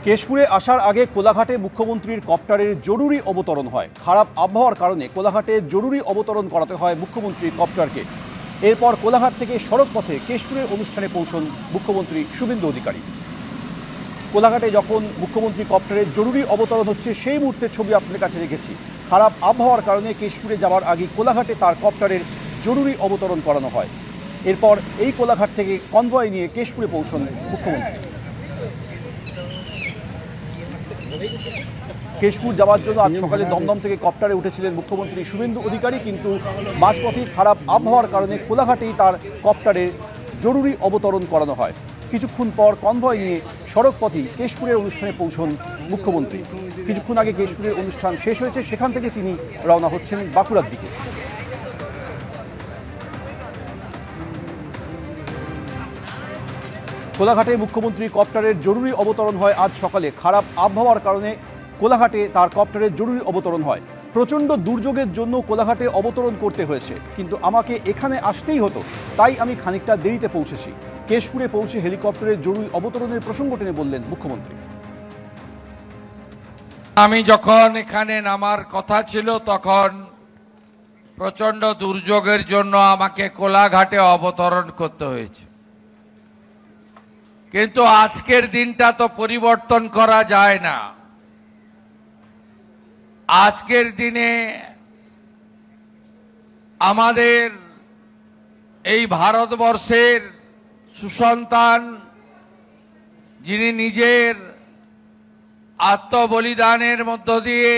কেশপুরে আসার আগে কোলাঘাটে মুখ্যমন্ত্রীর কপ্টারের জরুরি অবতরণ হয়। খারাপ আবহাওয়ার কারণে কোলাঘাটে জরুরি অবতরণ করাতে হয় মুখ্যমন্ত্রীর কপ্টারকে। এরপর কোলাঘাট থেকে সড়ক পথে কেশপুরের অনুষ্ঠানে পৌঁছন মুখ্যমন্ত্রী শুভেন্দু অধিকারী। কোলাঘাটে যখন মুখ্যমন্ত্রী কপ্টারের জরুরি অবতরণ হচ্ছে সেই মুহূর্তের ছবি আপনাদের কাছে রেখেছি। খারাপ আবহাওয়ার কারণে কেশপুরে যাওয়ার আগে কোলাঘাটে তার কপ্টারের জরুরি অবতরণ করানো হয়। এরপর এই কোলাঘাট থেকে কনভয় নিয়ে কেশপুরে পৌঁছন মুখ্যমন্ত্রী। কেশপুর যাওয়ার জন্য আজ সকালে দমদম থেকে কপ্টারে উঠেছিলেন মুখ্যমন্ত্রী শুভেন্দু অধিকারী, কিন্তু মাঝপথে খারাপ আবহাওয়ার কারণে কোলাঘাটেই তার কপ্টারের জরুরি অবতরণ করানো হয়। কিছুক্ষণ পর কনভয় নিয়ে সড়ক পথেই কেশপুরের অনুষ্ঠানে পৌঁছন মুখ্যমন্ত্রী। কিছুক্ষণ আগে কেশপুরের অনুষ্ঠান শেষ হয়েছে, সেখান থেকে তিনি রওনা হচ্ছেন বাঁকুড়ার দিকে। কোলাঘাটে মুখ্যমন্ত্রী কপ্টারের জরুরি অবতরণ হয় আজ সকালে। খারাপ আবহাওয়ার কারণে কোলাঘাটে তার কপ্টারের জরুরি অবতরণ হয়। প্রচণ্ড দুর্যোগের জন্য কোলাঘাটে অবতরণ করতে হয়েছে, কিন্তু আমাকে এখানে আসতেই হতো, তাই আমি খানিকটা দেরিতে পৌঁছেছি। কেশপুরে পৌঁছে হেলিকপ্টারের জরুরি অবতরণের প্রসঙ্গ টেনে বললেন মুখ্যমন্ত্রী। আমি যখন এখানে নামার কথা ছিল তখন প্রচণ্ড দুর্যোগের জন্য আমাকে কোলাঘাটে অবতরণ করতে হয়েছে, কিন্তু আজকের দিনটা তো পরিবর্তন করা যায় না। আজকের দিনে আমাদের এই ভারতবর্ষের সুসন্তান, যিনি নিজের আত্মবলিদানের মধ্য দিয়ে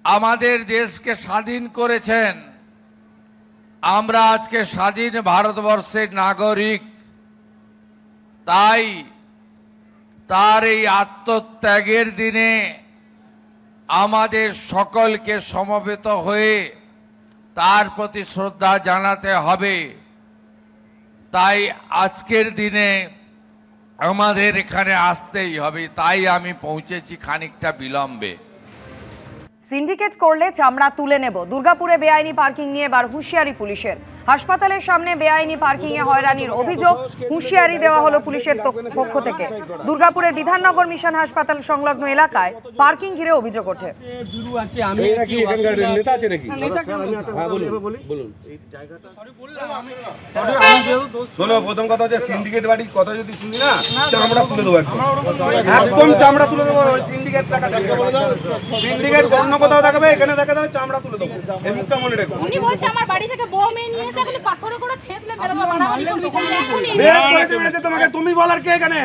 আমাদের দেশকে স্বাধীন করেছেন, আমরা আজকে স্বাধীন ভারতবর্ষের নাগরিক। তাই তার এই আত্মত্যাগের দিনে আমাদের সকলকে সমবেত হয়ে তার প্রতি শ্রদ্ধা জানাতে হবে। তাই আজকের দিনে আমাদের এখানে আসতেই হবে, তাই আমি পৌঁছেছি খানিকটা বিলম্বে। সিন্ডিকেট করলে চামড়া তুলে নেব। দুর্গাপুরে বেআইনি পার্কিং নিয়ে এবার হুঁশিয়ারি পুলিশের। হাসপাতালের সামনে বেআইনি পার্কিং এ হয়রানির অভিযোগ, হুঁশিয়ারি দেওয়া হলো পুলিশের পক্ষ থেকে। দুর্গাপুরের বিধাননগর মিশন হাসপাতাল সংলগ্ন এলাকায় পার্কিং ঘিরে অভিযোগ ওঠে। প্রথম কথা হচ্ছে সিন্ডিকেট বাড়ি কথা যদি শুনি না, চামড়া তুলে দেবো, একদম চামড়া তুলে দেবো। সিন্ডিকেট সিন্ডিকেট অন্য কোথাও দেখাবে, এখানে দেখা যাবে চামড়া তুলে দেবো। এই মুখটা মনে রেখো। উনি বলছে আমার বাড়ি থেকে বউ মেয়ে নিয়ে এসে এখানে পাথরে করে থেতলে মারামারি করবে। তোমাকে তুমি বলার কে এখানে?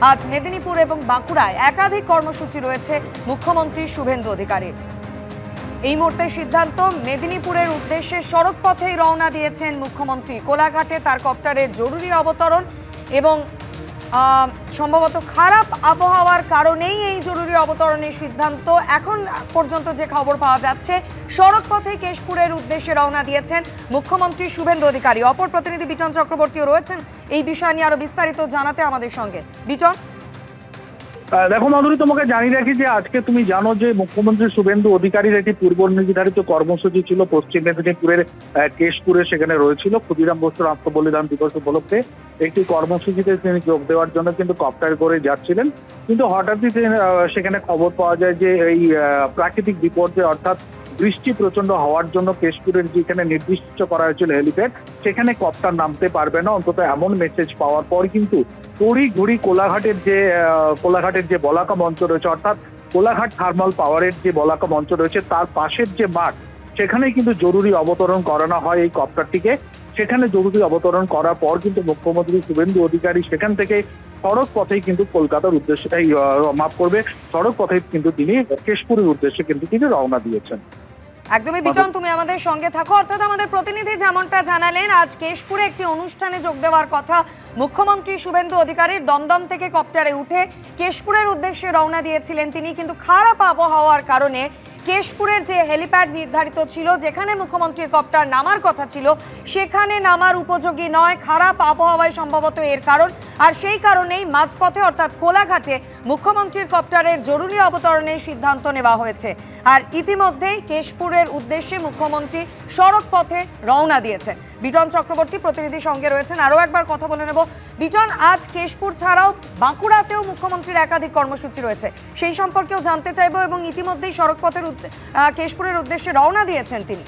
আজ মেদিনীপুর এবং বাঁকুড়ায় একাধিক কর্মসূচি রয়েছে মুখ্যমন্ত্রী শুভেন্দু অধিকারীর। এই মুহূর্তে সিদ্ধান্ত, মেদিনীপুরের উদ্দেশ্যে সড়ক পথেই রওনা দিয়েছেন মুখ্যমন্ত্রী। কোলাঘাটে তার কপ্টারের জরুরি অবতরণ এবং সম্ভবত খারাপ আবহাওয়ার কারণেই এই জরুরি অবতরণের সিদ্ধান্ত। এখন পর্যন্ত যে খবর পাওয়া যাচ্ছে, সড়ক পথে কেশপুরের উদ্দেশ্যে রওনা দিয়েছেন মুখ্যমন্ত্রী শুভেন্দু অধিকারী। অপর প্রতিনিধি বিটন চক্রবর্তীও রয়েছেন এই বিষয় নিয়ে আরো বিস্তারিত জানাতে আমাদের সঙ্গে। বিটন, দেখো মাধুরী, তোমাকে জানিয়ে রাখি যে আজকে তুমি জানো যে মুখ্যমন্ত্রী শুভেন্দু অধিকারীর একটি পূর্ব নির্ধারিত কর্মসূচি ছিল পশ্চিম মেদিনীপুরের কেশপুরে। সেখানে রয়েছিল ক্ষুদিরাম বসুর আত্মবলিদান দিবস উপলক্ষে একটি কর্মসূচিতে তিনি যোগ দেওয়ার জন্য কিন্তু কপ্টার করে যাচ্ছিলেন। কিন্তু হঠাৎই সেখানে খবর পাওয়া যায় যে এই প্রাকৃতিক বিপর্যয় অর্থাৎ বৃষ্টি প্রচন্ড হওয়ার জন্য কেশপুরের যেখানে নির্দিষ্ট করা হয়েছিল হেলিপ্যাড, সেখানে কপ্টার নামতে পারবে না। অন্তত এমন মেসেজ পাওয়ার পর কিন্তু তড়িঘড়ি কোলাঘাটের যে বলাকা মঞ্চ রয়েছে, অর্থাৎ কোলাঘাট থার্মাল পাওয়ারের যে বলাকা মঞ্চ রয়েছে তার পাশের যে মাঠ, সেখানে কিন্তু জরুরি অবতরণ করানো হয় এই কপ্টারটিকে। সেখানে জরুরি অবতরণ করার পর কিন্তু মুখ্যমন্ত্রী শুভেন্দু অধিকারী সেখান থেকে সড়ক পথেই কিন্তু কলকাতার উদ্দেশ্যে সড়ক পথেই কিন্তু তিনি কেশপুরের উদ্দেশ্যে কিন্তু তিনি রওনা দিয়েছেন। একদমই বিটন, তুমি আমাদের সঙ্গে থাকো। অর্থাৎ আমাদের প্রতিনিধি যেমনটা জানালেন, আজ কেশপুরে একটি অনুষ্ঠানে যোগ দেওয়ার কথা মুখ্যমন্ত্রী শুভেন্দু অধিকারীর। দমদম থেকে কপ্টারে উঠে কেশপুরের উদ্দেশ্যে রওনা দিয়েছিলেন তিনি, কিন্তু খারাপ আবহাওয়ার কারণে কেশপুরের যে হেলিপ্যাড নির্ধারিত ছিল, যেখানে মুখ্যমন্ত্রীর কপ্টার নামার কথা ছিল, সেখানে নামার উপযোগী নয়, খারাপ আবহাওয়ায় সম্ভবত এর কারণ। আর সেই কারণেই মাঝপথে অর্থাৎ কোলাঘাটে মুখ্যমন্ত্রীর কপ্টারের জরুরি অবতরণের সিদ্ধান্ত নেওয়া হয়েছে। আর ইতিমধ্যেই কেশপুরের উদ্দেশ্যে মুখ্যমন্ত্রী সড়ক পথে রওনা দিয়েছেন। বিটন চক্রবর্তী প্রতিনিধি সঙ্গে রয়েছেন, আরও একবার কথা বলে নেব। বিটন, আজ কেশপুর ছাড়াও বাঁকুড়াতেও মুখ্যমন্ত্রীর একাধিক কর্মসূচি রয়েছে, সেই সম্পর্কেও জানতে চাইবো। এবং ইতিমধ্যেই সড়ক পথের কেশপুরের উদ্দেশ্যে রওনা দিয়েছেন তিনি।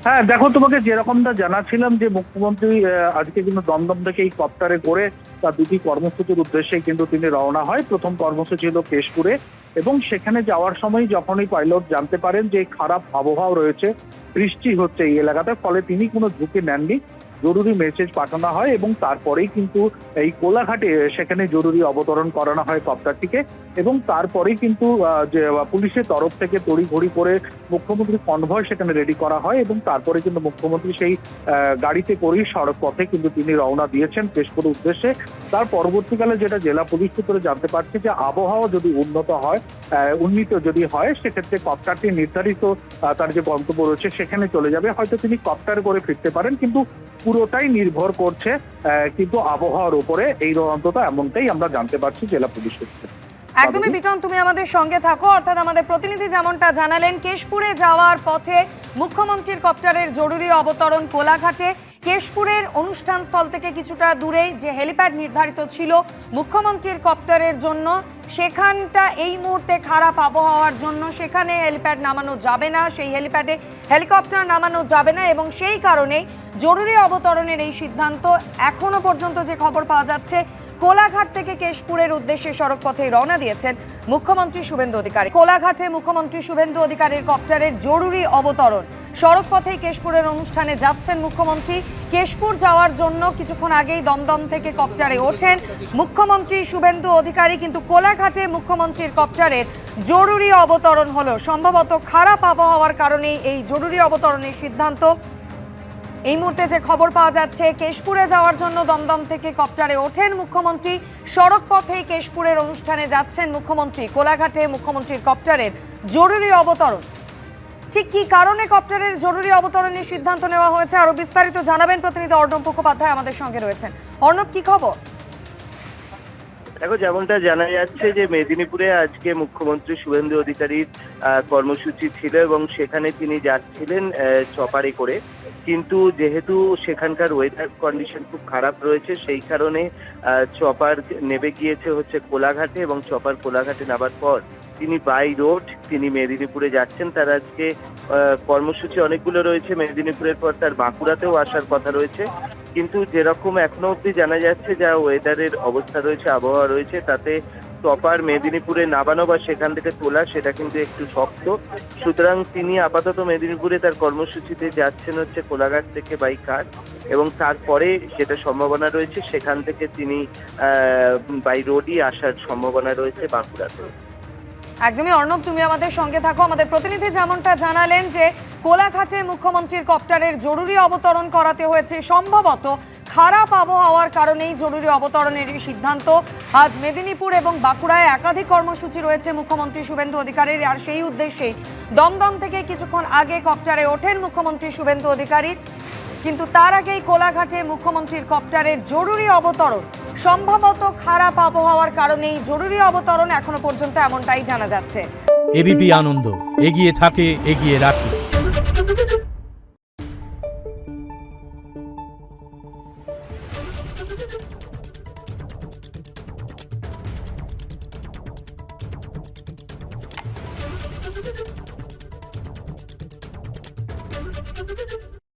হ্যাঁ দেখো, তোমাকে যেরকমটা জানাচ্ছিলাম যে মুখ্যমন্ত্রী আজকে কিন্তু দমদম থেকে এই কপ্টারে করে তার দুটি কর্মসূচির উদ্দেশ্যে কিন্তু তিনি রওনা হয়। প্রথম কর্মসূচি হলো কেশপুরে, এবং সেখানে যাওয়ার সময় যখনই পাইলট জানতে পারেন যে খারাপ আবহাওয়া রয়েছে, বৃষ্টি হচ্ছে এই এলাকাতে, ফলে তিনি কোনো ঝুঁকি নেননি, জরুরি মেসেজ পাঠানো হয় এবং তারপরেই কিন্তু এই কোলাঘাটে সেখানে জরুরি অবতরণ করানো হয় কপ্টারটিকে। এবং তারপরেই কিন্তু যে পুলিশের তরফ থেকে তড়িঘড়ি করে মুখ্যমন্ত্রী কনভয় সেখানে রেডি করা হয়, এবং তারপরে কিন্তু মুখ্যমন্ত্রী সেই গাড়িতে করেই সড়ক পথে কিন্তু তিনি রওনা দিয়েছেন কেশপুরের উদ্দেশ্যে। তার পরবর্তীকালে যেটা জেলা পুলিশ সূত্রে জানতে পারছে যে আবহাওয়া যদি উন্নীত যদি হয়, সেক্ষেত্রে কপ্টারটি নির্ধারিত তার যে গন্তব্য রয়েছে সেখানে চলে যাবে। হয়তো তিনি কপ্টার করে ফিরতে পারেন, কিন্তু পুরোটাই নির্ভর করছে কিন্তু আবহাওয়ার উপরে, এই অন্তত এমনটাই আমরা জানতে পারছি জেলা পুলিশ সূত্রে। একদমই বিটন, তুমি আমাদের সঙ্গে থাকো। অর্থাৎ আমাদের প্রতিনিধি যেমনটা জানালেন, কেশপুরে যাওয়ার পথে মুখ্যমন্ত্রীর কপ্টারের জরুরি অবতরণ কোলাঘাটে। কেশপুরের অনুষ্ঠান স্থল থেকে কিছুটা দূরেই যে হেলিপ্যাড নির্ধারিত ছিল মুখ্যমন্ত্রীর কপ্টারের জন্য, সেখানটা এই মুহূর্তে খারাপ আবহাওয়ার জন্য সেখানে হেলিপ্যাড নামানো যাবে না, সেই হেলিপ্যাডে হেলিকপ্টার নামানো যাবে না, এবং সেই কারণেই জরুরি অবতরণের এই সিদ্ধান্ত। এখনো পর্যন্ত যে খবর পাওয়া যাচ্ছে, কোলাঘাট থেকে কেশপুরের উদ্দেশ্যে সড়ক পথে রওনা দিয়েছেন মুখ্যমন্ত্রী শুভেন্দু অধিকারী। কোলাঘাটে মুখ্যমন্ত্রী শুভেন্দু অধিকারীর কপ্টারের জরুরি অবতরণ। সড়ক পথে কেশপুরের অনুষ্ঠানে যাচ্ছেন মুখ্যমন্ত্রী। কেশপুর যাওয়ার জন্য কিছুক্ষণ আগেই দমদম থেকে কপ্টারে ওঠেন মুখ্যমন্ত্রী শুভেন্দু অধিকারী, কিন্তু কোলাঘাটে মুখ্যমন্ত্রীর কপ্টারের জরুরি অবতরণ হলো। সম্ভবত খারাপ আবহাওয়ার কারণেই এই জরুরি অবতরণের সিদ্ধান্ত। এই মুহূর্তে যে খবর পাওয়া যাচ্ছে, কেশপুরে যাওয়ার জন্য দমদম থেকে কপ্টারে ওঠেন মুখ্যমন্ত্রী, সড়ক পথেই কেশপুরের অনুষ্ঠানে যাচ্ছেন মুখ্যমন্ত্রী। কোলাঘাটে মুখ্যমন্ত্রীর কপ্টারের জরুরি অবতরণ। ঠিক কি কারণে কপ্টারের জরুরি অবতরণের সিদ্ধান্ত নেওয়া হয়েছে, আরো বিস্তারিত জানাবেন প্রতিনিধি অর্ণব মুখোপাধ্যায় আমাদের সঙ্গে রয়েছেন। অর্ণব, কি খবর? দেখো, যেমনটা জানা যাচ্ছে যে মেদিনীপুরে আজকে মুখ্যমন্ত্রী শুভেন্দু অধিকারীর কর্মসূচি ছিল এবং সেখানে তিনি যাচ্ছিলেন চপারে করে, কিন্তু যেহেতু সেখানকার ওয়েদার কন্ডিশন খুব খারাপ রয়েছে, সেই কারণে চপার নেমে গিয়েছে হচ্ছে কোলাঘাটে, এবং চপার কোলাঘাটে নামার পর তিনি বাই রোড তিনি মেদিনীপুরে যাচ্ছেন। তার আজকে কর্মসূচি অনেকগুলো রয়েছে, মেদিনীপুরের পর তার বাঁকুড়াতেও আসার কথা রয়েছে, কিন্তু যেরকম এখনো অবধি জানা যাচ্ছে যা ওয়েদারের অবস্থা রয়েছে, আবহাওয়া রয়েছে, তাতে চপার মেদিনীপুরে নামানো বা সেখান থেকে তোলা সেটা কিন্তু একটু শক্ত। সুতরাং তিনি আপাতত মেদিনীপুরে তার কর্মসূচিতে যাচ্ছেন হচ্ছে কোলাঘাট থেকে বাই কার, এবং তারপরে যেটা সম্ভাবনা রয়েছে সেখান থেকে তিনি বাই রোডই আসার সম্ভাবনা রয়েছে বাঁকুড়াতে। একদমই অর্ণব, তুমি আমাদের সঙ্গে থাকো। আমাদের প্রতিনিধি যেমনটা জানালেন যে কোলাঘাটে মুখ্যমন্ত্রীর কপ্টারের জরুরি অবতরণ করাতে হয়েছে, সম্ভবত খারাপ আবহাওয়ার কারণেই জরুরি অবতরণের সিদ্ধান্ত। আজ মেদিনীপুর এবং বাঁকুড়ায় একাধিক কর্মসূচি রয়েছে মুখ্যমন্ত্রী শুভেন্দু অধিকারীর, আর সেই উদ্দেশ্যেই দমদম থেকে কিছুক্ষণ আগে কপ্টারে ওঠেন মুখ্যমন্ত্রী শুভেন্দু অধিকারী, কিন্তু তার আগেই কোলাঘাটে মুখ্যমন্ত্রীর কপ্টারের জরুরি অবতরণ। সম্ভবত খারাপ আবহাওয়ার কারণেই জরুরি অবতরণ, এখনো পর্যন্ত এমনটাই জানা যাচ্ছে। এবিপি আনন্দ, এগিয়ে থাকে, এগিয়ে রাখে।